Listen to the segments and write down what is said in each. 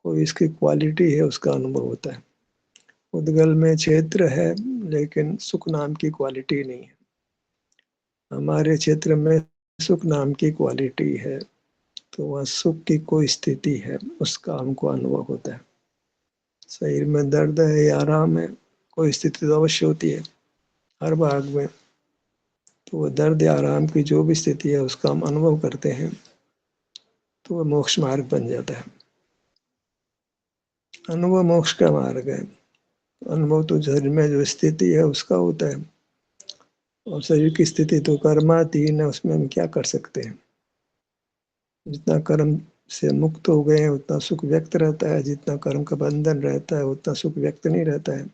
कोई इसकी क्वालिटी है उसका अनुभव होता है। उद्गल में क्षेत्र है लेकिन सुख नाम की क्वालिटी नहीं है। हमारे क्षेत्र में सुख नाम की क्वालिटी है, तो वह सुख की कोई स्थिति है उसका हमको अनुभव होता है। शरीर में दर्द है या आराम है, कोई स्थिति तो अवश्य होती है हर भाग में। तो वह दर्द या आराम की जो भी स्थिति है उसका हम अनुभव करते हैं, तो वह मोक्ष मार्ग बन जाता है। अनुभव मोक्ष का मार्ग है। अनुभव तो शरीर में जो स्थिति है उसका होता है, और शरीर की स्थिति तो कर्माधीन है, उसमें हम क्या कर सकते हैं। जितना कर्म से मुक्त हो गए हैं उतना सुख व्यक्त रहता है, जितना कर्म का बंधन रहता है उतना सुख व्यक्त नहीं रहता है।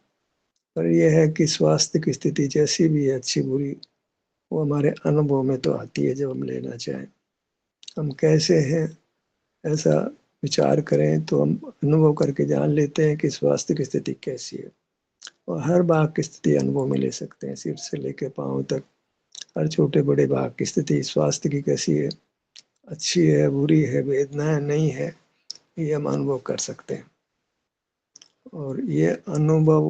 पर यह है कि स्वास्थ्य की स्थिति जैसी भी है, अच्छी बुरी, वो हमारे अनुभव में तो आती है जब हम लेना चाहें। हम कैसे हैं ऐसा विचार करें तो हम अनुभव करके जान लेते हैं कि स्वास्थ्य की स्थिति कैसी है। और हर भाग की स्थिति अनुभव में ले सकते हैं, सिर से लेकर पांव तक हर छोटे बड़े भाग की स्थिति स्वास्थ्य की कैसी है, अच्छी है बुरी है, वेदना है नहीं है, ये हम अनुभव कर सकते हैं। और ये अनुभव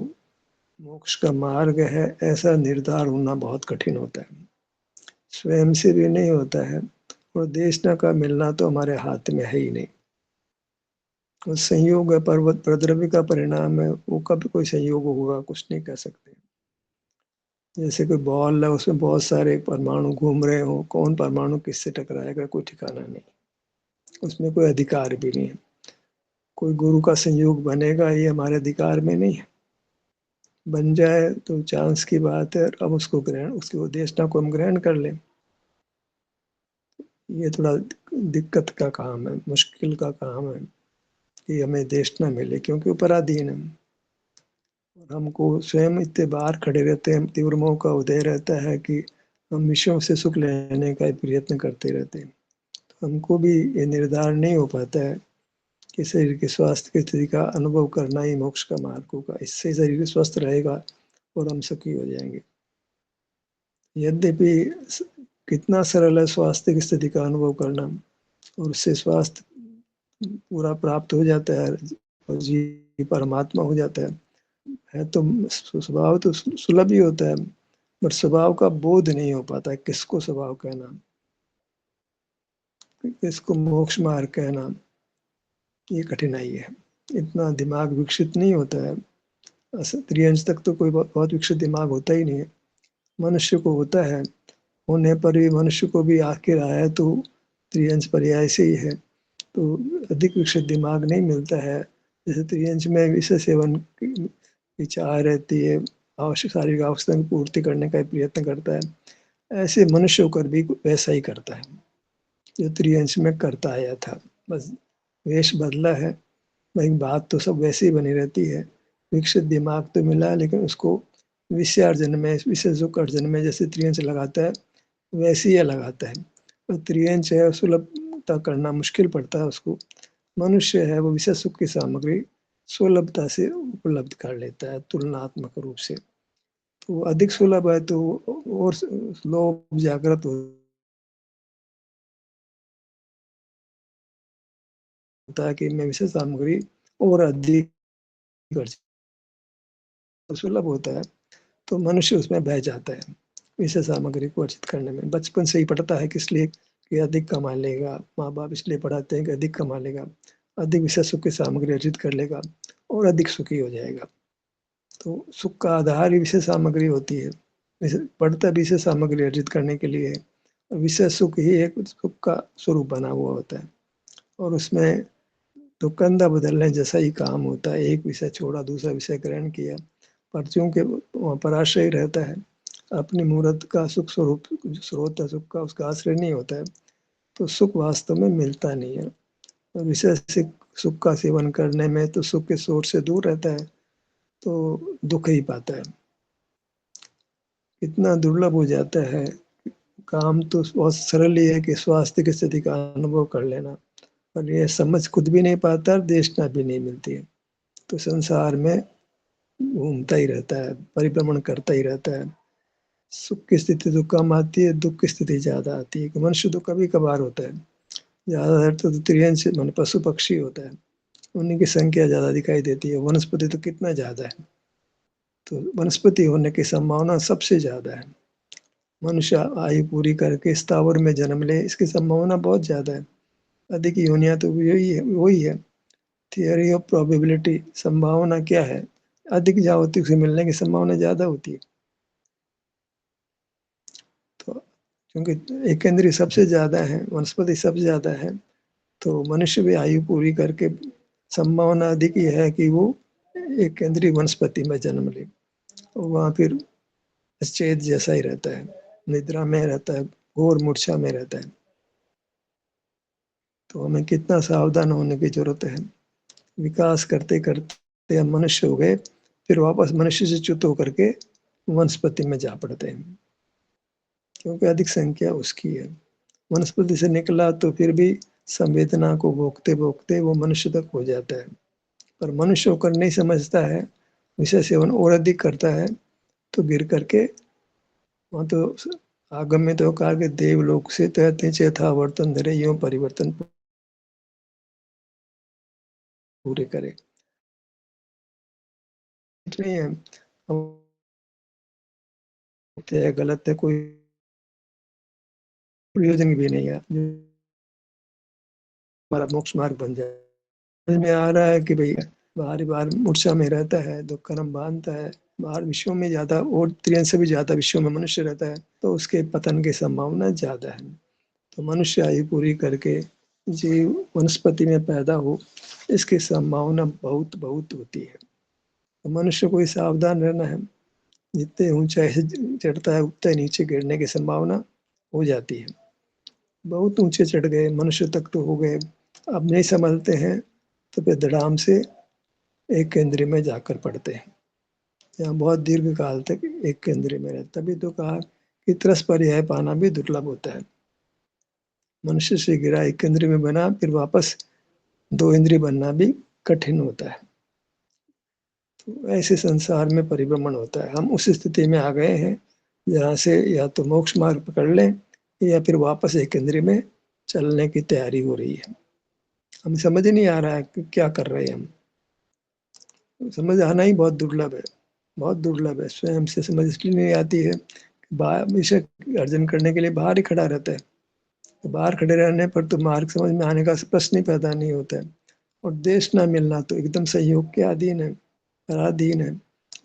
मोक्ष का मार्ग है ऐसा निर्धार होना बहुत कठिन होता है, स्वयं से भी नहीं होता है। और देशना का मिलना तो हमारे हाथ में है ही नहीं। वो संयोग है, पर्वत प्रद्रव्य का परिणाम है, वो कभी कोई संयोग होगा कुछ नहीं कह सकते। जैसे कोई बॉल है उसमें बहुत सारे परमाणु घूम रहे हो, कौन परमाणु किससे टकराएगा कोई ठिकाना नहीं, उसमें कोई अधिकार भी नहीं है। कोई गुरु का संयोग बनेगा ये हमारे अधिकार में नहीं है, बन जाए तो चांस की बात है। अब उसको ग्रहण, उसकी उद्देश्यता को हम ग्रहण कर लें, ये थोड़ा दिक्कत का काम है, मुश्किल का काम है कि हमें देश न मिले, क्योंकि वो पराधीन है। और हमको स्वयं इतने बाहर खड़े रहते हैं, तीव्र मोह का उदय रहता है कि हम विषयों से सुख लेने का प्रयत्न करते रहते हैं। तो हमको भी ये निर्धारण नहीं हो पाता है कि शरीर के स्वास्थ्य की स्थिति का अनुभव करना ही मोक्ष का मार्ग होगा, इससे शरीर स्वस्थ रहेगा और हम सुखी हो जाएंगे। यद्यपि कितना सरल है स्वास्थ्य की स्थिति का अनुभव करना, और उससे स्वास्थ्य पूरा प्राप्त हो जाता है और जीव परमात्मा हो जाता है तो स्वभाव तो सुलभ ही होता है, बट स्वभाव का बोध नहीं हो पाता है। किसको स्वभाव कहना, किसको मोक्ष मार्ग कहना, ये कठिनाई है। इतना दिमाग विकसित नहीं होता है। त्रिअंश तक तो कोई बहुत विकसित दिमाग होता ही नहीं है। मनुष्य को होता है, होने पर भी मनुष्य को भी आखिर आया तो त्रिअंश पर्याय से ही है, तो अधिक विकसित दिमाग नहीं मिलता है। जैसे त्रिअंश में विषय सेवन की इच्छा रहती है, आवश्यक शारीरिक आवश्यकता की पूर्ति करने का प्रयत्न करता है, ऐसे मनुष्य होकर भी वैसा ही करता है जो त्रिअंश में करता आया था। बस वेश बदला है, वही बात तो सब वैसे ही बनी रहती है। विकसित दिमाग तो मिला है लेकिन उसको विषय अर्जन में, विषय सुख अर्जन में जैसे त्रिअंश लगाता है वैसे ही लगाता है। तो त्रिअंश है, सुलभता करना मुश्किल पड़ता है उसको। मनुष्य है वो विषय सुख की सामग्री सुलभता से उपलब्ध कर लेता है तुलनात्मक रूप से, तो अधिक सुलभ है तो और लोभ जागृत होता है कि मैं विषय सामग्री और अधिक सुलभ होता है, तो मनुष्य उसमें बह जाता है विषय सामग्री को अर्जित करने में। बचपन से ही पढ़ता है किस लिए कि अधिक कमा लेगा, माँ बाप इसलिए पढ़ाते हैं कि अधिक कमा लेगा, अधिक विषय सुख की सामग्री अर्जित कर लेगा और अधिक सुखी हो जाएगा। तो सुख का आधार ही विषय सामग्री होती है, पढ़ता विषय सामग्री अर्जित करने के लिए है। विषय सुख ही एक सुख का स्वरूप बना हुआ होता है, और उसमें तो कंधा बदलने जैसा ही काम होता है। एक विषय छोड़ा दूसरा विषय ग्रहण किया, पर चूंकि वहाँ पर आश्रय रहता है, अपनी मूर्त का सुख स्वरूप स्रोत है सुख का, उसका आश्रय नहीं होता है, तो सुख वास्तव में मिलता नहीं है। विषय से सुख का सेवन करने में तो सुख के सोर्स से दूर रहता है, तो दुख ही पाता है। इतना दुर्लभ हो जाता है। काम तो बहुत सरल ही है कि स्वास्थ्य की स्थिति का अनुभव कर लेना, पर यह समझ खुद भी नहीं पाता, देशना भी नहीं मिलती है, तो संसार में घूमता ही रहता है, परिभ्रमण करता ही रहता है। सुख की स्थिति तो कम आती है, दुख की स्थिति ज्यादा आती है। मनुष्य तो कभी कभार होता है, ज्यादातर तो त्रिअंश मन पशु पक्षी होता है, उन्हीं की संख्या ज़्यादा दिखाई देती है। वनस्पति तो कितना ज़्यादा है, तो वनस्पति होने की संभावना सबसे ज़्यादा है। मनुष्य आयु पूरी करके स्थावर में जन्म ले, इसकी संभावना बहुत ज़्यादा है। अधिक योनियाँ तो वही है। थियरी ऑफ प्रोबेबिलिटी, संभावना क्या है? अधिक जहाँ होती है उसे मिलने की संभावना ज़्यादा होती है। तो क्योंकि एक इंद्रिय सबसे ज़्यादा है, वनस्पति सबसे ज़्यादा है, तो मनुष्य भी आयु पूरी करके संभावना अधिक ही है कि वो एक केंद्रीय वनस्पति में जन्म ले। वहाँ फिर चेत जैसा ही रहता है, निद्रा में रहता है, घोर मूर्छा में रहता है। तो हमें कितना सावधान होने की जरूरत है। विकास करते करते हम मनुष्य हो गए, फिर वापस मनुष्य से च्युत होकर के वनस्पति में जा पड़ते हैं, क्योंकि अधिक संख्या उसकी है। वनस्पति से निकला तो फिर भी संवेदना को भोगते भोगते वो मनुष्य तक हो जाता है, पर मनुष्य होकर नहीं समझता है, विषय सेवन और अधिक करता है, तो गिर करके वहाँ तो आगम में तो कहा कि देवलोक से तहते चेथा वर्तन धरे यूं परिवर्तन पूरे करे। नहीं है, गलत है, कोई प्रयोजन भी नहीं है, हमारा मोक्ष मार्ग बन जाए। समझ में आ रहा है कि भाई बाहरी बार मूर्छा में रहता है, दुख कर्म बांधता है, बाहर विश्व में ज्यादा और त्रियन से भी ज्यादा विश्व में मनुष्य रहता है, तो उसके पतन की संभावना ज्यादा है। तो मनुष्य आयु पूरी करके जीव वनस्पति में पैदा हो, इसकी संभावना बहुत बहुत होती है। तो मनुष्य को सावधान रहना है, जितने ऊंचाई से चढ़ता है उतने नीचे गिरने की संभावना हो जाती है। बहुत ऊंचे चढ़ गए, मनुष्य तक तो हो गए, अब नहीं संभलते हैं तो फिर धड़ाम से एक केंद्र में जाकर पड़ते हैं, यहाँ बहुत दीर्घ काल तक एक केंद्र में रहता। तभी तो कहा कि त्रस पर्याय पाना भी दुर्लभ होता है। मनुष्य से गिरा एक केंद्र में बना, फिर वापस दो इंद्रिय बनना भी कठिन होता है। तो ऐसे संसार में परिभ्रमण होता है। हम उस स्थिति में आ गए हैं जहाँ से या तो मोक्ष मार्ग पकड़ लें या फिर वापस एक इंद्रिय में चलने की तैयारी हो रही है। हम समझ नहीं आ रहा है कि क्या कर रहे हैं हम। समझ आना ही बहुत दुर्लभ है, बहुत दुर्लभ है। स्वयं से समझ इसलिए नहीं आती है, विषय अर्जन करने के लिए बाहर ही खड़ा रहता है, तो बाहर खड़े रहने पर तो मार्ग समझ में आने का प्रश्न ही पैदा नहीं होता है। और देश ना मिलना तो एकदम संयोग के अधीन है, पराधीन है,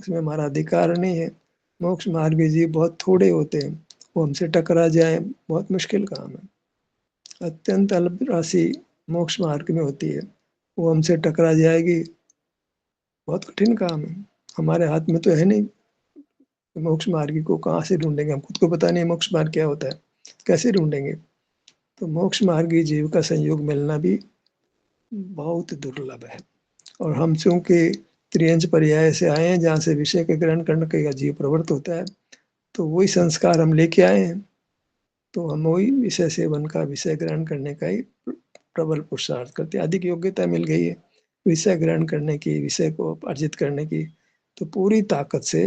उसमें हमारा अधिकार नहीं है। मोक्ष मार्गी जीव बहुत थोड़े होते हैं, वो हमसे टकरा जाए बहुत मुश्किल काम है। अत्यंत अल्प राशि मोक्ष मार्ग में होती है, वो हमसे टकरा जाएगी, बहुत कठिन काम है। हमारे हाथ में तो है नहीं। मोक्ष मार्गी को कहाँ से ढूंढेंगे? हम खुद को पता नहीं मोक्ष मार्ग क्या होता है, कैसे ढूंढेंगे? तो मोक्ष मार्गी जीव का संयोग मिलना भी बहुत दुर्लभ है। और हम चूंकि त्रियंच पर्याय से आए हैं, जहाँ से विषय के ग्रहण करने का जीव प्रवृत्त होता है, तो वही संस्कार हम लेके आए हैं, तो हम वही विषय सेवन का, विषय ग्रहण करने का ही प्रबल पुरुषार्थ करते हैं। अधिक योग्यता मिल गई है विषय ग्रहण करने की, विषय को अर्जित करने की, तो पूरी ताकत से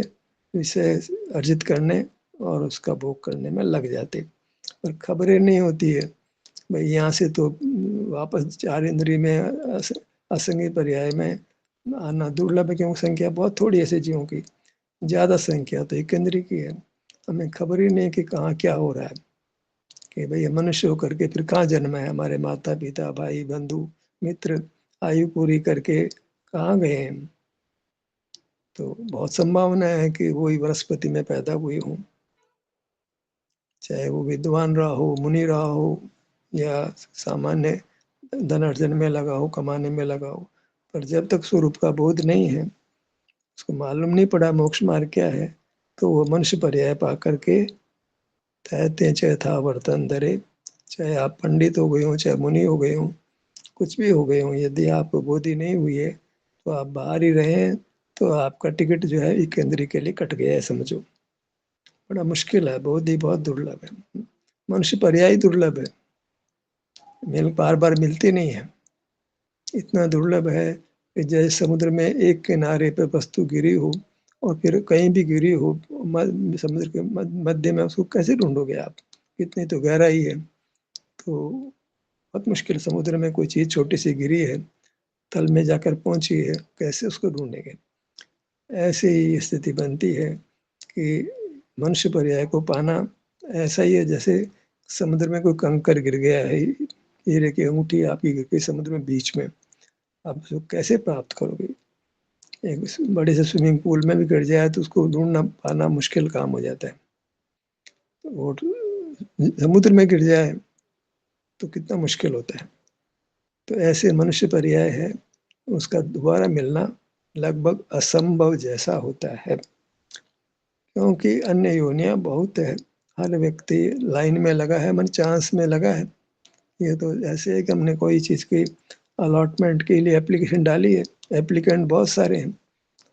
विषय अर्जित करने और उसका भोग करने में लग जाते। पर खबरें नहीं होती है भाई, यहाँ से तो वापस चार इंद्रिय में असंगी पर्याय में आना दुर्लभ है, क्योंकि संख्या बहुत थोड़ी ऐसे जीवों की, ज्यादा संख्या तो एक इंद्रिय की है। हमें खबर ही नहीं कि कहाँ क्या हो रहा है, कि भाई मनुष्य होकर के फिर कहाँ जन्म है, हमारे माता पिता भाई बंधु मित्र आयु पूरी करके कहाँ गए हैं। तो बहुत संभावना है कि वही वनस्पति में पैदा हुई हूँ, चाहे वो विद्वान रहा हो, मुनि रहा हो, या सामान्य धन अर्जन में लगा हो, कमाने में लगा हो। पर जब तक स्वरूप का बोध नहीं है, उसको मालूम नहीं पड़ा मोक्ष मार्ग क्या है, तो वो मनुष्य पर्याय पा करके तहते चाहे था वर्तन धरे, चाहे आप पंडित हो गए हो, चाहे मुनि हो गए हो, कुछ भी हो गए हो, यदि आप बोधि नहीं हुई है तो आप बाहर ही रहे, तो आपका टिकट जो है एक केंद्र के लिए कट गया है, समझो। बड़ा मुश्किल है, बोधि बहुत दुर्लभ है, मनुष्य पर्याय दुर्लभ है, मिल बार बार मिलती नहीं है। इतना दुर्लभ है कि जैसे समुद्र में एक किनारे पर वस्तु गिरी हो और फिर कहीं भी गिरी हो, समुद्र के मध्य में उसको कैसे ढूंढोगे आप? इतनी तो गहराई है, तो बहुत मुश्किल। समुद्र में कोई चीज छोटी सी गिरी है तल में जाकर पहुंची है, कैसे उसको ढूंढेंगे। ऐसे ही स्थिति बनती है कि मनुष्य पर्याय को पाना ऐसा ही है जैसे समुद्र में कोई कंकर गिर गया है, हीरे की अंगूठी आपकी गिर गई समुद्र में बीच में, आप उसको कैसे प्राप्त करोगे। एक बड़े से स्विमिंग पूल में भी गिर जाए तो उसको ढूंढना पाना मुश्किल काम हो जाता है, और समुद्र में गिर जाए तो कितना मुश्किल होता है। तो ऐसे मनुष्य पर्याय है, उसका दोबारा मिलना लगभग असंभव जैसा होता है, क्योंकि अन्य योनियां बहुत है। हर व्यक्ति लाइन में लगा है, मन चांस में लगा है। ये तो ऐसे है कि हमने कोई चीज़ की अलॉटमेंट के लिए एप्लीकेशन डाली है, एप्लीकेंट बहुत सारे हैं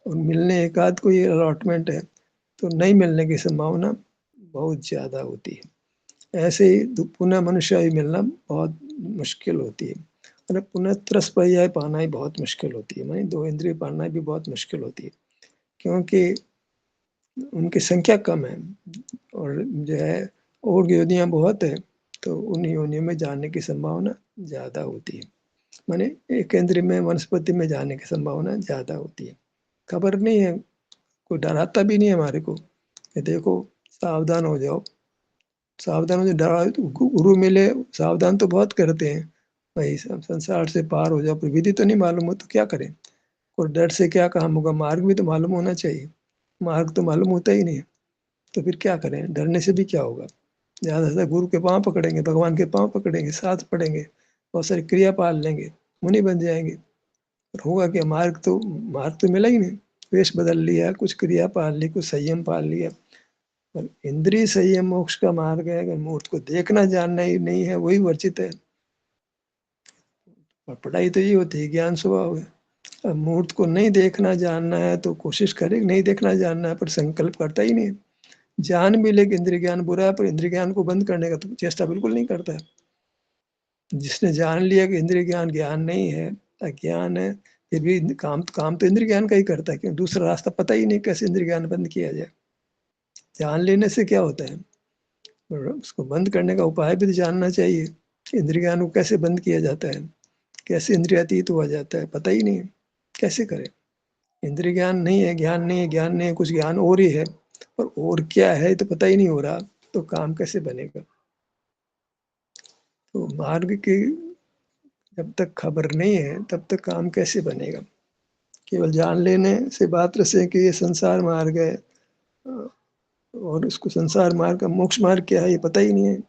और मिलने एक आध कोई अलॉटमेंट है, तो नहीं मिलने की संभावना बहुत ज़्यादा होती है। ऐसे ही पुनः मनुष्य ही मिलना बहुत मुश्किल होती है, और पुनः त्रस पर्याय पाना ही बहुत मुश्किल होती है, मानी दो इंद्रिय पाना भी बहुत मुश्किल होती है, क्योंकि उनकी संख्या कम है और जो है और योनियां बहुत है, तो उन योनियों में जाने की संभावना ज़्यादा होती है। माने एक इंद्रिय में वनस्पति में जाने की संभावना ज़्यादा होती है। खबर नहीं है, कोई डराता भी नहीं है हमारे को कि देखो सावधान हो जाओ, सावधान हो जाओ। डरा गुरु मिले सावधान तो बहुत करते हैं, भाई सब संसार से पार हो जाओ, पर विधि तो नहीं मालूम हो तो क्या करें। और डर से क्या काम होगा, मार्ग भी तो मालूम होना चाहिए, मार्ग तो मालूम होता ही नहीं है, तो फिर क्या करें, डरने से भी क्या होगा। ज़्यादा से ज़्यादा गुरु के पाँव पकड़ेंगे, भगवान के पाँव पकड़ेंगे, साथ पढ़ेंगे, बहुत सारी क्रिया पाल लेंगे, मुनि बन जाएंगे। और होगा क्या, मार्ग तो मिला ही नहीं। वेश बदल लिया, कुछ क्रिया पाल ली, कुछ संयम पाल लिया, पर इंद्रिय संयम मोक्ष का मार्ग है। अगर मूर्त को देखना जानना ही नहीं है, वही वर्जित है। और पढ़ाई तो ये होती है, ज्ञान स्वभाव है। अब मूर्त को नहीं देखना जानना है तो कोशिश करे, नहीं देखना जानना है, पर संकल्प करता ही नहीं है। जान भी ले कि इंद्रिय ज्ञान बुरा है, पर इंद्रिय ज्ञान को बंद करने का तो चेष्टा बिल्कुल नहीं करता है। जिसने जान लिया कि इंद्रिय ज्ञान ज्ञान नहीं है, अज्ञान है, फिर भी काम तो इंद्रिय ज्ञान का ही करता है, क्योंकि दूसरा रास्ता पता ही नहीं कैसे इंद्रिय ज्ञान बंद किया जाए। जान लेने से क्या होता है, और उसको बंद करने का उपाय भी तो जानना चाहिए। इंद्रिय ज्ञान को कैसे बंद किया जाता है, कैसे इंद्रियातीत हुआ जाता है, पता ही नहीं है, कैसे करें। इंद्रिय ज्ञान नहीं है, ज्ञान नहीं है, ज्ञान नहीं है, कुछ ज्ञान और ही है, और क्या है तो पता ही नहीं हो रहा, तो काम कैसे बनेगा। तो मार्ग की जब तक खबर नहीं है तब तक काम कैसे बनेगा। केवल जान लेने से मात्र से कि ये संसार मार्ग है, और उसको संसार मार्ग का मोक्ष मार्ग क्या है ये पता ही नहीं है।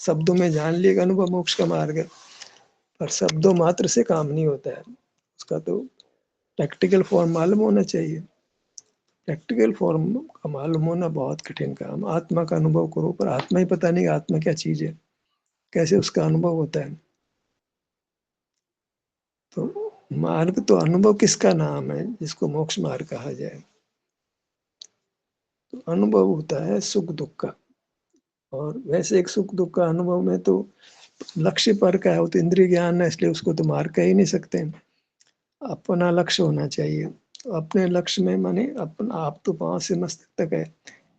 शब्दों में जान लिएगा अनुभव मोक्ष का मार्ग है, पर शब्दों मात्र से काम नहीं होता है, उसका तो प्रैक्टिकल फॉर्म मालूम होना चाहिए। प्रैक्टिकल फॉर्म का मालूम होना बहुत कठिन काम। आत्मा का अनुभव करो, पर आत्मा ही पता नहीं आत्मा क्या चीज है, कैसे उसका अनुभव होता है। तो मार्ग तो अनुभव किसका नाम है, जिसको मोक्ष मार्ग कहा जाए। तो अनुभव होता है सुख दुख का, और वैसे एक सुख दुख का अनुभव में तो लक्ष्य पर का है, वो तो इंद्रिय ज्ञान है, इसलिए उसको तो मार्ग कह ही नहीं सकते। अपना लक्ष्य होना चाहिए। अपने लक्ष्य में माने अपना आप तो पांव से मस्तक तक है,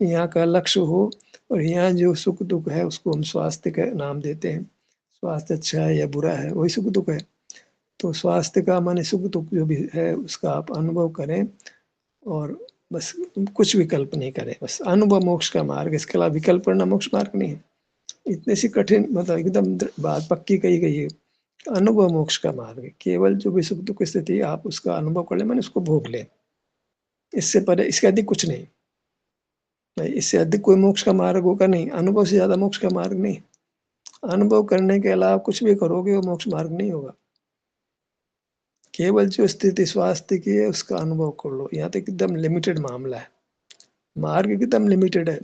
यहाँ का लक्ष्य हो, और यहाँ जो सुख दुख है उसको हम स्वास्थ्य का नाम देते हैं। स्वास्थ्य अच्छा है या बुरा है वही सुख दुख है। तो स्वास्थ्य का माने सुख दुख जो भी है उसका आप अनुभव करें, और बस कुछ विकल्प नहीं करें, बस अनुभव मोक्ष का मार्ग, इसके अलावा विकल्प करना मोक्ष मार्ग नहीं है। इतनी सी कठिन मतलब एकदम बात पक्की कही गई है। अनुभव मोक्ष का मार्ग है, केवल जो भी सुख दुख स्थिति आप उसका अनुभव कर ले, मैंने उसको भोग ले, इससे परे इसके अधिक कुछ नहीं। भाई इससे अधिक कोई मोक्ष का मार्ग होगा नहीं, अनुभव से ज्यादा मोक्ष का मार्ग नहीं। अनुभव करने के अलावा कुछ भी करोगे वो मोक्ष मार्ग नहीं होगा। केवल जो स्थिति स्वास्थ्य की है उसका अनुभव कर लो, यहाँ तक एकदम लिमिटेड मामला है। मार्ग एकदम लिमिटेड है,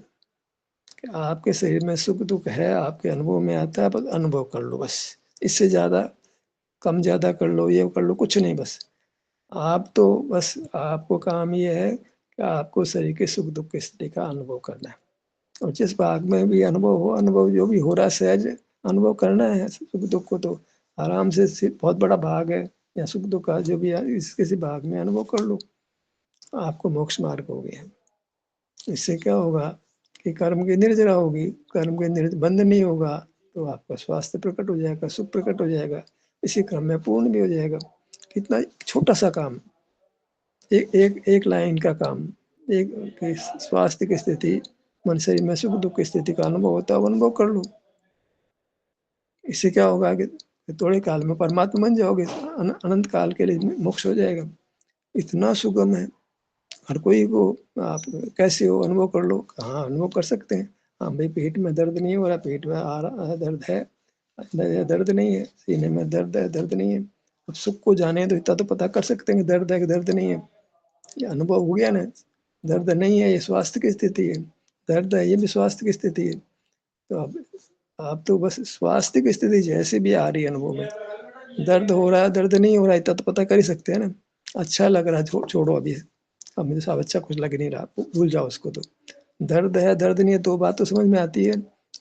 आपके शरीर में सुख दुख है, आपके अनुभव में आता है, बस अनुभव कर लो बस। इससे ज्यादा कम ज्यादा कर लो, ये कर लो, कुछ नहीं। बस आप तो बस आपको काम ये है कि आपको शरीर के सुख दुख की स्थिति का अनुभव करना है, और जिस भाग में भी अनुभव हो, अनुभव जो भी हो रहा है सहज अनुभव करना है। सुख दुख को तो आराम से बहुत बड़ा भाग है, या सुख दुख का जो भी है इस किसी भाग में अनुभव कर लो, आपको मोक्ष मार्ग हो गया। इससे क्या होगा कि कर्म की निर्जरा होगी, कर्म के बंध नहीं होगा, तो आपका स्वास्थ्य प्रकट हो जाएगा, सुख प्रकट हो जाएगा, इसी क्रम में पूर्ण भी हो जाएगा। कितना छोटा सा काम, एक लाइन का काम, एक स्वास्थ्य की स्थिति, मन शरीर में सुख दुख की स्थिति का अनुभव होता है, वो अनुभव कर लो। इससे क्या होगा कि थोड़े काल में परमात्मा बन जाओगे, अनंत काल के लिए मोक्ष हो जाएगा। इतना सुगम है, हर कोई को आप कैसे हो अनुभव कर लो। हाँ अनुभव कर सकते हैं, हाँ भाई पेट में दर्द नहीं हो रहा, पेट में आ रहा दर्द है, दर्द नहीं है, सीने में दर्द है, दर्द नहीं है। अब सुख को जाने तो इतना तो पता कर सकते हैं कि दर्द है कि दर्द नहीं है, ये अनुभव हो गया ना। दर्द नहीं है ये स्वास्थ्य की स्थिति है, दर्द है ये भी स्वास्थ्य की स्थिति है। तो आप तो बस स्वास्थ्य की स्थिति जैसे भी आ रही है अनुभव में, दर्द हो रहा है दर्द नहीं हो रहा है इतना तो पता कर ही सकते हैं ना। अच्छा लग रहा है छोड़ो अभी, अब मुझे सब अच्छा कुछ लग नहीं रहा, भूल जाओ उसको। तो दर्द है दर्द नहीं है, दो बात तो समझ में आती है,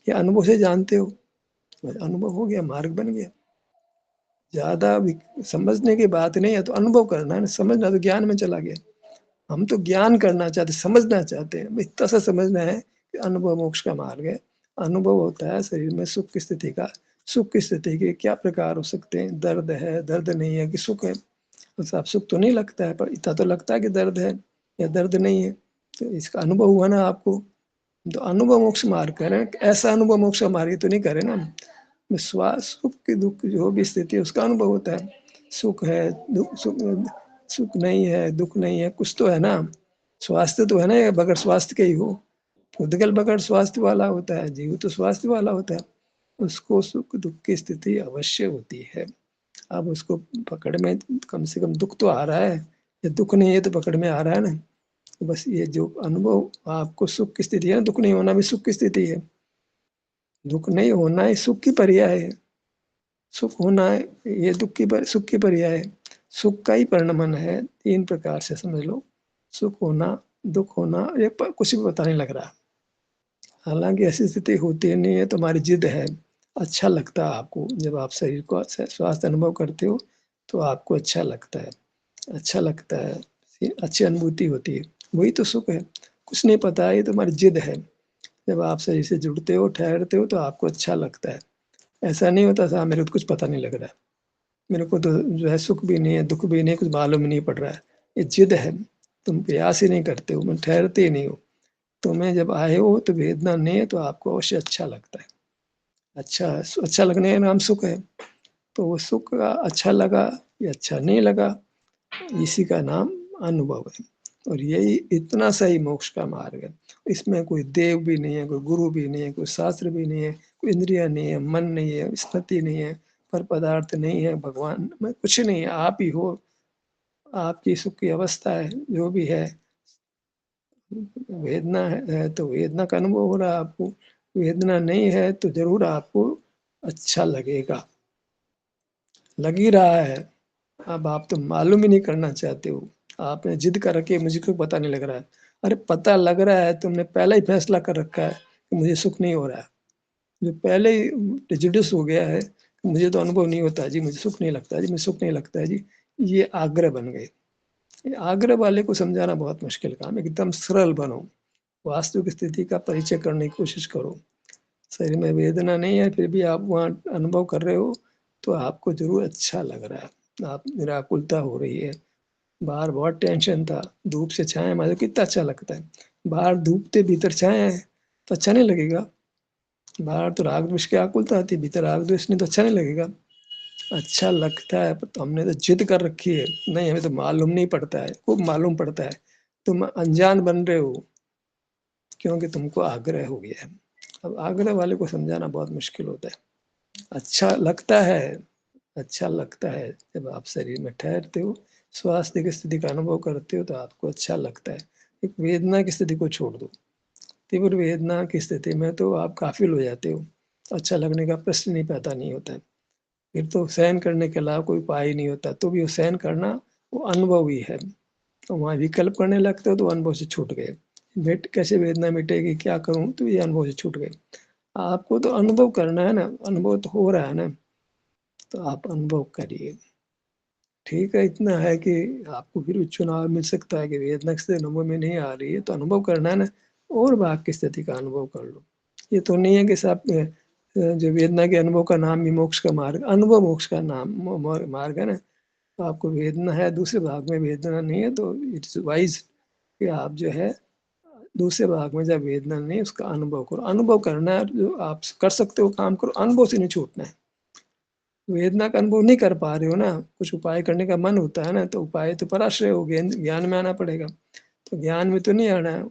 ये अनुभव से जानते हो, अनुभव हो गया, मार्ग बन गया। ज्यादा समझने की बात नहीं है, तो अनुभव करना है, समझना तो ज्ञान में चला गया। हम तो ज्ञान करना चाहते, समझना चाहते हैं, इतना सा समझना है कि अनुभव मोक्ष का मार्ग है। अनुभव होता है शरीर में सुख की स्थिति का, सुख की स्थिति के क्या प्रकार हो सकते हैं, दर्द है दर्द नहीं है कि सुख है। बस आप सुख तो नहीं लगता है, पर इतना तो लगता है कि दर्द है या दर्द नहीं है, तो इसका अनुभव हुआ ना आपको। तो अनुभव मोक्ष मार्ग करें, ऐसा अनुभव मोक्ष का मार्ग तो नहीं करें ना। विश्वास सुख की दुख जो भी स्थिति है उसका अनुभव होता है, सुख है दुख, सुख नहीं है दुख नहीं है, कुछ तो है ना। स्वास्थ्य तो है ना, बगैर स्वास्थ्य के ही हो, उद्गल बगैर स्वास्थ्य वाला होता है, जीव तो स्वास्थ्य वाला होता है, उसको सुख दुख की स्थिति अवश्य होती है। अब उसको पकड़ में कम से कम दुख तो आ रहा है, या दुख नहीं है तो पकड़ में आ रहा है ना। तो बस ये जो अनुभव आपको सुख की स्थिति है ना, दुख नहीं होना भी सुख की स्थिति है, दुख नहीं होना ही सुख की पर्याय है, सुख होना है ये सुख की पर्याय है। सुख का ही परिणमन है, तीन प्रकार से समझ लो, सुख होना दुख होना, ये कुछ भी पता नहीं लग रहा। हालांकि ऐसी स्थिति होती नहीं है, तुम्हारी जिद है। अच्छा लगता है आपको जब आप शरीर को स्वास्थ्य अनुभव करते हो, तो आपको अच्छा लगता है, अच्छा लगता है, अच्छी अनुभूति होती है, वही तो सुख है। कुछ नहीं पता है, ये तुम्हारी जिद है। जब आप शरीर से जुड़ते हो ठहरते हो तो आपको अच्छा लगता है। ऐसा नहीं होता था मेरे को तो कुछ पता नहीं लग रहा है, मेरे को तो जो है सुख भी नहीं है दुख भी नहीं, कुछ मालूम नहीं पड़ रहा है। ये जिद है, तुम प्रयास ही नहीं करते हो, मैं ठहरते ही नहीं हो। तुम्हें जब आए हो तो वेदना नहीं है, तो आपको अवश्य अच्छा लगता है। अच्छा, अच्छा लगने का नाम सुख है। तो वो सुख का अच्छा लगा या अच्छा नहीं लगा, इसी का नाम अनुभव है। और यही इतना सही मोक्ष का मार्ग है। इसमें कोई देव भी नहीं है, कोई गुरु भी नहीं है, कोई शास्त्र भी नहीं है, कोई इंद्रिया नहीं है, मन नहीं है, स्मृति नहीं है, पर पदार्थ नहीं है, भगवान में कुछ नहीं है, आप ही हो। आपकी सुख की अवस्था है जो भी है। वेदना है तो वेदना का अनुभव हो रहा है आपको, वेदना नहीं है तो जरूर आपको अच्छा लगेगा, लग ही रहा है। अब आप तो मालूम ही नहीं करना चाहते हो, आपने जिद कर रखी है, मुझे क्यों पता नहीं लग रहा है। अरे पता लग रहा है, तुमने पहले ही फैसला कर रखा है कि मुझे सुख नहीं हो रहा है, जो पहले ही प्रेजुडिस हो गया है, मुझे तो अनुभव नहीं होता है जी, मुझे सुख नहीं लगता है जी, मुझे सुख नहीं लगता है जी, ये आग्रह बन गए। ये आग्रह वाले को समझाना बहुत मुश्किल काम, एकदम सरल बनो, वास्तविक स्थिति का परिचय करने की कोशिश करो। शरीर में वेदना नहीं है फिर भी आप वहाँ अनुभव कर रहे हो, तो आपको जरूर अच्छा लग रहा है, आप निराकुलता हो रही है। बाहर बहुत टेंशन था, धूप से छाया मारे कितना अच्छा लगता है, बाहर धूप थे भीतर छाया है तो अच्छा नहीं लगेगा। बाहर तो राग द्वेष की आकुलता आती है, भीतर राग द्वेष नहीं तो अच्छा नहीं लगेगा। अच्छा लगता है, तो हमने तो जिद कर रखी है, नहीं हमें तो मालूम नहीं पड़ता है, खूब मालूम पड़ता है। तुम अनजान बन रहे हो क्योंकि तुमको आग्रह हो गया है। अब आग्रह वाले को समझाना बहुत मुश्किल होता है। अच्छा लगता है, अच्छा लगता है जब आप शरीर में ठहरते हो, स्वास्थ्य की स्थिति का अनुभव करते हो, तो आपको अच्छा लगता है। एक वेदना की स्थिति को छोड़ दो, तीव्र वेदना की स्थिति में तो आप काफिल हो जाते हो, अच्छा लगने का प्रश्न नहीं पैदा नहीं होता है। फिर तो सहन करने के अलावा कोई उपाय ही नहीं होता, तो भी वो सहन करना वो अनुभव ही है। तो वहाँ विकल्प करने लगते हो तो अनुभव से छूट गए, मिट कैसे वेदना मिटेगी क्या करूं, तो ये अनुभव से छूट गए। आपको तो अनुभव करना है ना, अनुभव तो हो रहा है ना, तो आप अनुभव करिए। ठीक है, इतना है कि आपको फिर भी चुनाव मिल सकता है कि वेदना की स्थिति अनुभव में नहीं आ रही है तो अनुभव करना है ना, और भाग की स्थिति का अनुभव कर लो। ये तो नहीं है कि सब जो वेदना के अनुभव का नाम ही मोक्ष का मार्ग, अनुभव मोक्ष का नाम मार्ग है ना। तो आपको वेदना है, दूसरे भाग में वेदना नहीं है, तो इट्स वाइज कि आप जो है दूसरे भाग में जब वेदना नहीं है उसका अनुभव करो। अनुभव करना है, जो आप कर सकते हो काम करो, अनुभव से नहीं छूटना है। वेदना का अनुभव नहीं कर पा रहे हो ना, कुछ उपाय करने का मन होता है ना, तो उपाय तो पराश्रय हो गया, ज्ञान में आना पड़ेगा। तो ज्ञान में तो नहीं आना है,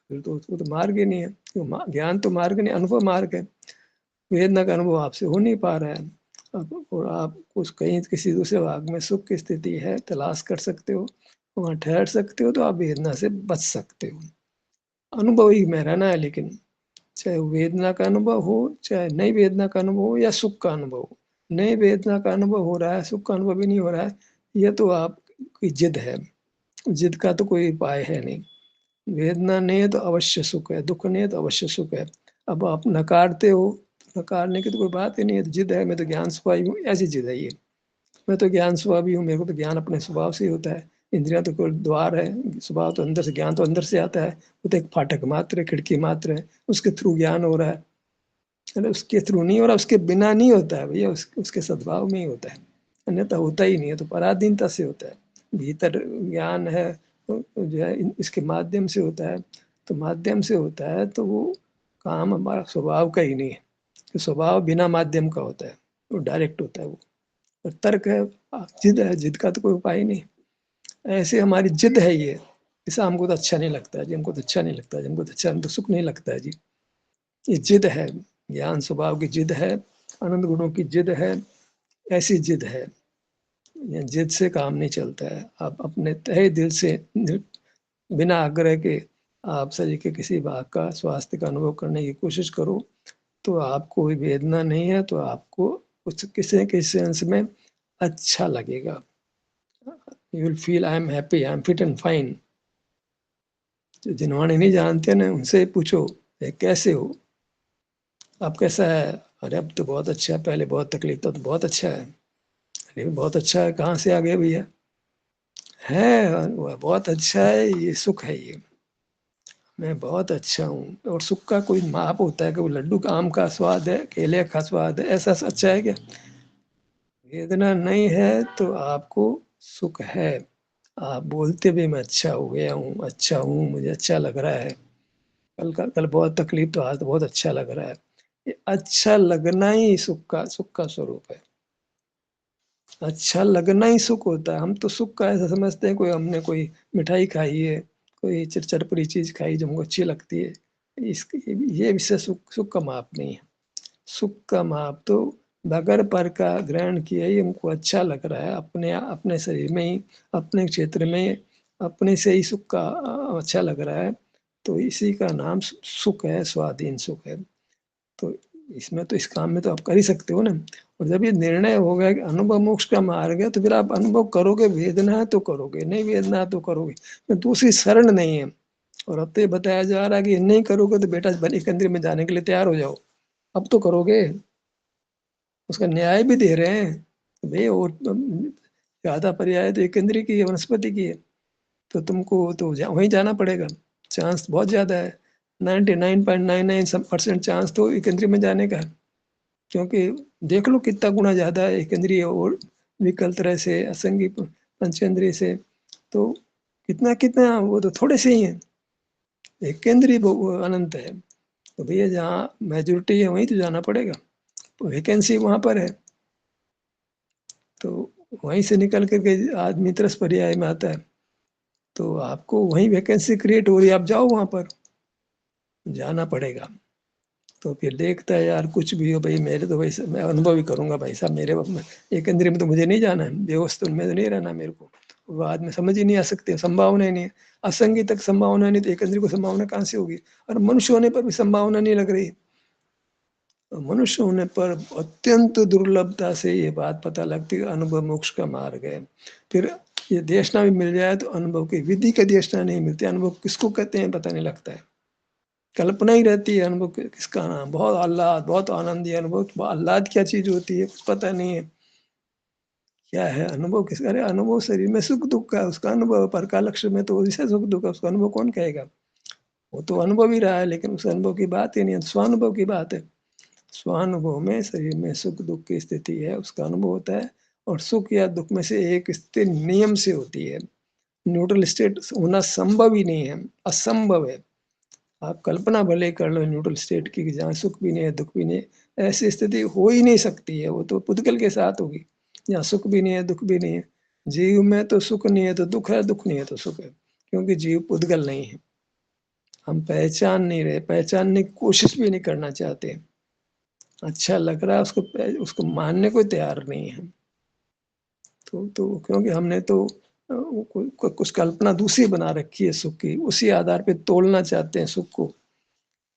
फिर तो उसको तो मार्ग ही नहीं है। ज्ञान तो मार्ग नहीं, अनुभव मार्ग है। वेदना का अनुभव आपसे हो नहीं पा रहा है, और आप उस कहीं किसी दूसरे भाग में सुख की स्थिति है, तलाश कर सकते हो, वहां ठहर सकते हो, तो आप वेदना से बच सकते हो। अनुभव ही में रहना है, लेकिन चाहे वेदना का अनुभव हो, चाहे नई वेदना का अनुभव हो, या सुख का अनुभव हो। नई वेदना का अनुभव हो रहा है, सुख का अनुभव भी नहीं हो रहा है, यह तो आपकी जिद है। जिद का तो कोई उपाय है नहीं। वेदना नहीं है तो अवश्य सुख है, दुख नहीं है तो अवश्य सुख है। अब आप नकारते हो, नकारने की तो कोई बात ही नहीं है। तो जिद है, मैं तो ज्ञान स्वभाव हूँ, ऐसी जिद है ये। मैं तो ज्ञान स्वभाव हूँ, मेरे को तो ज्ञान अपने स्वभाव से ही होता है। इंद्रियां तो कोई द्वार है, स्वभाव तो अंदर से, ज्ञान तो अंदर से आता है। वो तो एक फाटक मात्र है, खिड़की मात्र है, उसके थ्रू ज्ञान हो रहा है। अरे उसके थ्रू नहीं हो रहा, उसके बिना नहीं होता है भैया, उसके सद्भाव में ही होता है, अन्यथा होता ही नहीं है। तो पराधीनता से होता है। भीतर ज्ञान है, तो जो है इसके माध्यम से होता है। तो माध्यम से होता है तो वो काम हमारा स्वभाव का ही नहीं है। तो स्वभाव बिना माध्यम का होता है, वो डायरेक्ट होता है वो। और तर्क है, जिद है, जिद का तो कोई उपाय नहीं। ऐसे हमारी जिद है ये, ऐसा हमको तो अच्छा नहीं लगता है जी, हमको तो अच्छा नहीं लगता है, हमको तो अच्छा, हमको सुख नहीं लगता है जी। ये जिद है, ज्ञान स्वभाव की जिद है, आनंद गुणों की जिद है, ऐसी जिद है। ये जिद से काम नहीं चलता है। आप अपने तहे दिल से, बिना आग्रह के, आप शरीर के किसी भाग का स्वास्थ्य का अनुभव करने की कोशिश करो, तो आपको कोई वेदना नहीं है, तो आपको कुछ किसी न किसी अंश में अच्छा लगेगा। You will feel I am happy, I am fit and fine. जो जिन्होंने नहीं जानते ना, उनसे पूछो कैसे हो, आप कैसा है? अरे अब तो बहुत अच्छा है, पहले बहुत तकलीफ था, तो बहुत अच्छा है। अरे बहुत अच्छा है, कहाँ से आ गए भैया? है, बहुत अच्छा है, ये सुख है ये। मैं बहुत अच्छा हूँ। और सुख का कोई माप होता है कि वो लड्डू का, आम का स्वाद है, केले का स्वाद है, ऐसा अच्छा है क्या? वेदना नहीं है तो आपको सुख है। आप बोलते भी मैं अच्छा हो गया हूँ, अच्छा हूँ, मुझे अच्छा लग रहा है। कल बहुत तकलीफ, तो आज तो बहुत अच्छा लग रहा है। ये अच्छा लगना ही सुख का स्वरूप है। अच्छा लगना ही सुख होता है। हम तो सुख का ऐसा समझते हैं, कोई हमने कोई मिठाई खाई है, कोई चरचरपुरी चीज खाई जो हमको अच्छी लगती है, इस ये विषय सुख का माप नहीं है। सुख का माप तो बगैर पर का ग्रहण किया ही हमको अच्छा लग रहा है, अपने अपने शरीर में ही, अपने क्षेत्र में, अपने से ही सुख का अच्छा लग रहा है, तो इसी का नाम सुख है, स्वाधीन सुख है। तो इसमें तो, इस काम में तो आप कर ही सकते हो ना। और जब ये निर्णय हो गया कि अनुभव मोक्ष का मार्ग है, तो फिर आप अनुभव करोगे, वेदना है तो करोगे, नहीं वेदना है तो करोगे, तो दूसरी शरण नहीं है। और अब तो ये बताया जा रहा है कि ये नहीं करोगे तो बेटा बलि केंद्र में जाने के लिए तैयार हो जाओ। अब तो करोगे, उसका न्याय भी दे रहे हैं भाई। और ज्यादा पर्याय तो एक इंद्रिय की है, वनस्पति की है, तो तुमको तो वहीं जाना पड़ेगा। चांस बहुत ज्यादा है, 99.99% चांस तो एक इंद्रिय में जाने का है। क्योंकि देख लो कितना गुना ज्यादा है एक इंद्रिय और विकल तरह से, असंगी पंचेंद्रिय से, तो कितना कितना, वो तो थोड़े से ही है। एक केंद्रीय अनंत है। तो भैया जहाँ मेजोरिटी है वहीं तो जाना पड़ेगा, वैकेंसी वहां पर है। तो वहीं से निकल करके आदमी तरस पर्याय में आता है, तो आपको वहीं वैकेंसी क्रिएट हो रही है, आप जाओ वहां पर, जाना पड़ेगा। तो फिर देखता है यार, कुछ भी हो भाई, मेरे तो भाई मैं अनुभव ही करूंगा भाई साहब, मेरे एक इंद्रिय में तो मुझे नहीं जाना है, बेवस्तु में तो नहीं रहना मेरे को। वो आदमी समझ ही नहीं आ सकते, संभावना ही नहीं है। असंगी तक संभावना नहीं, तो एक इंद्रिय को संभावना कहाँ से होगी? और मनुष्य होने पर भी संभावना नहीं लग रही। मनुष्य होने पर अत्यंत दुर्लभता से ये बात पता लगती है, अनुभव मोक्ष का मार्ग है। फिर ये देशना भी मिल जाए तो अनुभव की विधि का देशना नहीं मिलती। अनुभव किसको कहते हैं पता नहीं लगता है, कल्पना ही रहती है। अनुभव किसका नाम, बहुत आह्लाद, बहुत आनंदी अनुभव। आह्लाद क्या चीज होती है कुछ पता नहीं है, क्या है अनुभव किसका? अरे अनुभव शरीर में सुख दुख का, उसका अनुभव। पर का लक्ष्य में तो इसे सुख दुख है, उसका अनुभव कौन कहेगा? वो तो अनुभव ही रहा है, लेकिन उस अनुभव की बात ही नहीं है, स्वानुभव की बात है। स्वानुभव में शरीर में सुख दुख की स्थिति है, उसका अनुभव होता है। और सुख या दुख में से एक स्थिति नियम से होती है। न्यूट्रल स्टेट होना संभव ही नहीं है, असंभव है। आप कल्पना भले कर लो न्यूट्रल स्टेट की, जहाँ सुख भी नहीं है दुख भी नहीं है, ऐसी स्थिति हो ही नहीं सकती है। वो तो पुद्गल के साथ होगी, जहाँ सुख भी नहीं है दुख भी नहीं है। जीव में तो सुख नहीं है तो दुख है, दुख नहीं है तो सुख है, क्योंकि जीव पुद्गल नहीं है। हम पहचान नहीं रहे, पहचानने की कोशिश भी नहीं करना चाहते। अच्छा लग रहा है उसको मानने को तैयार नहीं है। तो क्योंकि हमने तो कुछ कल्पना दूसरी बना रखी है सुख की, उसी आधार पे तोलना चाहते हैं सुख को।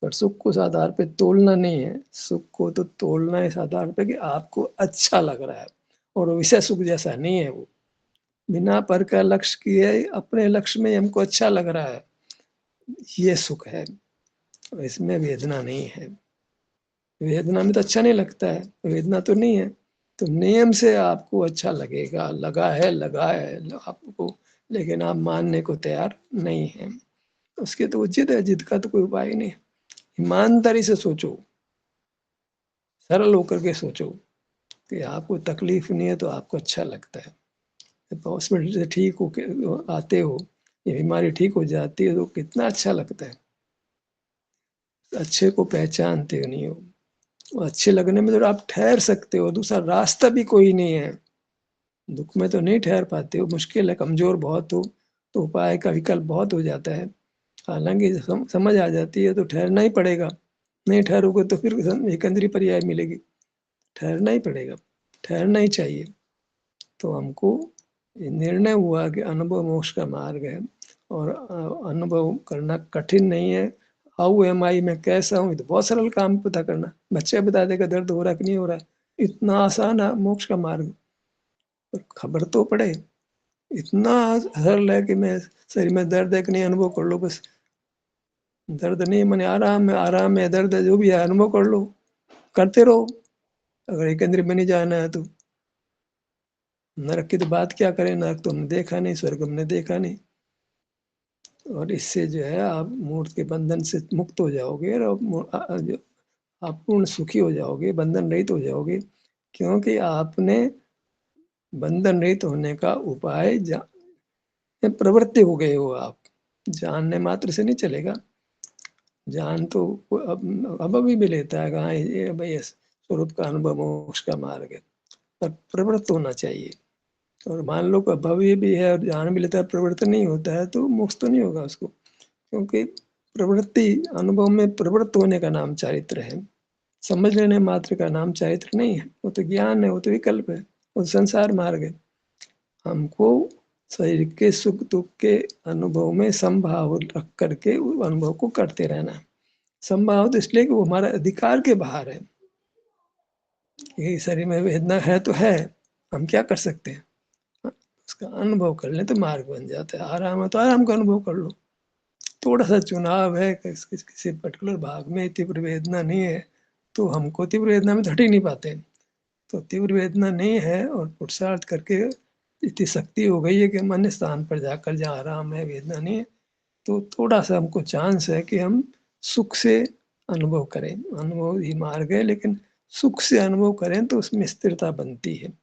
पर सुख को इस आधार पे तोलना नहीं है, सुख को तो तोलना इस आधार पे कि आपको अच्छा लग रहा है, और विषय सुख जैसा नहीं है वो। बिना पर का लक्ष्य किए अपने लक्ष्य में हमको अच्छा लग रहा है, ये सुख है। इसमें वेदना नहीं है। वेदना में तो अच्छा नहीं लगता है, वेदना तो नहीं है। तो नियम से आपको अच्छा लगेगा, लगा है आपको, लेकिन आप मानने को तैयार नहीं है। उसके तो जिद है, जिद का तो कोई उपाय नहीं। ईमानदारी से सोचो, सरल होकर के सोचो कि आपको तकलीफ नहीं है तो आपको अच्छा लगता है। तो हॉस्पिटल से ठीक हो के आते हो, ये बीमारी ठीक हो जाती है तो कितना अच्छा लगता है। अच्छे को पहचानते हो नहीं हो, अच्छे लगने में तो आप ठहर सकते हो, दूसरा रास्ता भी कोई नहीं है। दुख में तो नहीं ठहर पाते हो, मुश्किल है, कमजोर बहुत हो तो उपाय का विकल्प बहुत हो जाता है। हालांकि समझ आ जाती है तो ठहरना ही पड़ेगा। नहीं ठहरोगे तो फिर एकंदरी पर्याय मिलेगी, ठहरना ही पड़ेगा, ठहरना ही चाहिए। तो हमको निर्णय हुआ कि अनुभव मोक्ष का मार्ग है, और अनुभव करना कठिन नहीं है। हाउ एम आई, मैं कैसा हूँ, तो बहुत सरल काम पता करना। बच्चे बता देगा दर्द हो रहा कि नहीं हो रहा, इतना आसान है मोक्ष का मार्ग। खबर तो पड़े, इतना सरल है कि मैं शरीर में दर्द है कि नहीं अनुभव कर लो बस। दर्द नहीं मैंने आराम है, आराम है, दर्द है, जो भी है अनुभव कर लो, करते रहो। अगर एक अंदर में नहीं जाना है तो नरक की तो बात क्या करें, नरक तो हमने देखा नहीं, स्वर्ग हमने देखा नहीं। और इससे जो है आप मूर्त के बंधन से मुक्त हो जाओगे, और आप पूर्ण सुखी हो जाओगे, बंधन रहित हो जाओगे। क्योंकि आपने बंधन रहित होने का उपाय प्रवृत्ति हो गए हो आप। जानने मात्र से नहीं चलेगा, जान तो अब अभी भी लेता है, हाँ ये भाई स्वरूप का अनुभव मोक्ष का मार्ग है, पर प्रवृत्त होना चाहिए। और मान लो कोई भव्य भी है और जान भी लेता है, प्रवृत्त नहीं होता है तो मोक्ष तो नहीं होगा उसको। क्योंकि प्रवृत्ति, अनुभव में प्रवृत्त होने का नाम चारित्र है, समझ लेने मात्र का नाम चारित्र नहीं है। वो तो ज्ञान है, वो तो विकल्प है, वो संसार मार्ग है। हमको शरीर के सुख दुख के अनुभव में संभाव रख करके उस अनुभव को करते रहना है। संभाव तो इसलिए कि वो हमारा अधिकार के बाहर है। ये शरीर में वेदना है तो है, हम क्या कर सकते हैं, उसका अनुभव कर ले तो मार्ग बन जाता है। आराम है तो आराम का अनुभव कर लो। थोड़ा सा चुनाव है, किसी पर्टिकुलर भाग में तीव्र वेदना नहीं है तो हमको तीव्र वेदना में तो हट ही नहीं पाते। तो तीव्र वेदना नहीं है और पुरुषार्थ करके इतनी शक्ति हो गई है कि हम अन्य स्थान पर जाकर जहाँ आराम है, वेदना नहीं है, तो थोड़ा सा हमको चांस है कि हम सुख से अनुभव करें। अनुभव ही मार्ग है, लेकिन सुख से अनुभव करें तो उसमें स्थिरता बनती है।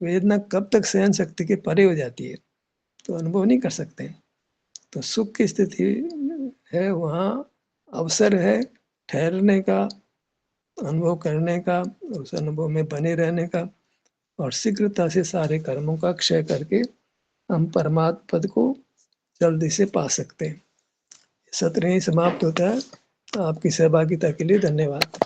वेदना कब तक सहन शक्ति के परे हो जाती है तो अनुभव नहीं कर सकते। तो सुख की स्थिति है, वहाँ अवसर है ठहरने का, अनुभव करने का, उस अनुभव में बने रहने का, और शीघ्रता से सारे कर्मों का क्षय करके हम परमात्म पद को जल्दी से पा सकते हैं। सत्र यहीं समाप्त होता है। आपकी सहभागिता के लिए धन्यवाद।